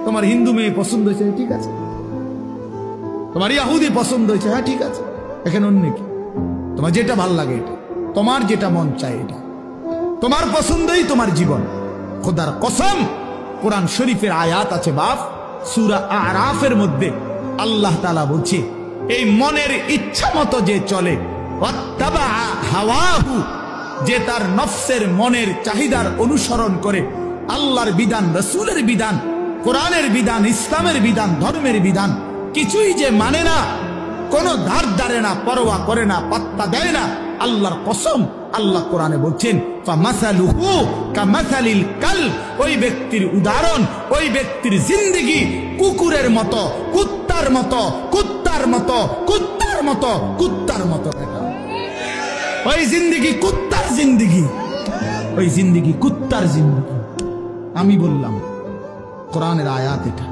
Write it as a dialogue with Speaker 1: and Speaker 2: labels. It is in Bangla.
Speaker 1: তোমার হিন্দু মেয়ে পছন্দ হয়েছে, ঠিক আছে। তোমার ইহুদি পছন্দ হয়েছে, হ্যাঁ ঠিক আছে। এখানে অন্য কি? তোমার যেটা ভাল লাগে এটা, তোমার যেটা মন চায় এটা, তোমার পছন্দই তোমার জীবন। খোদার কসম, কোরআন শরীফের আয়াত আছে বাপ, সূরা আরাফের মধ্যে আল্লাহ তাআলা বলছে, এই মনের ইচ্ছা মতো যে চলে, ওয়াত্তাবা হাওয়াহু, যে তার নফসের মনের চাহিদার অনুসরণ করে, আল্লাহর বিধান, রাসূলের বিধান, কোরআনের বিধান, ইসলামের বিধান, ধর্মের বিধান কিছুই যে মানে না, কোনো ধার ধারে না, পরোয়া করে না, পাত্তা দেয় না, আল্লাহর কসম, আল্লাহ কোরআনে বলছেন ফামাসালুহু কামাসালিল কালব, ওই ব্যক্তির উদাহরণ, ওই ব্যক্তির জিন্দেগি কুকুরের মতো, কুত্তার মতো, কুত্তার মতো, কুত্তার মতো, কুত্তার মতো। ওই জিন্দেগি কুত্তার জিন্দেগি, ওই জিন্দেগি কুত্তার জিন্দেগি। আমি বললাম কোরআনের আয়াত এটা।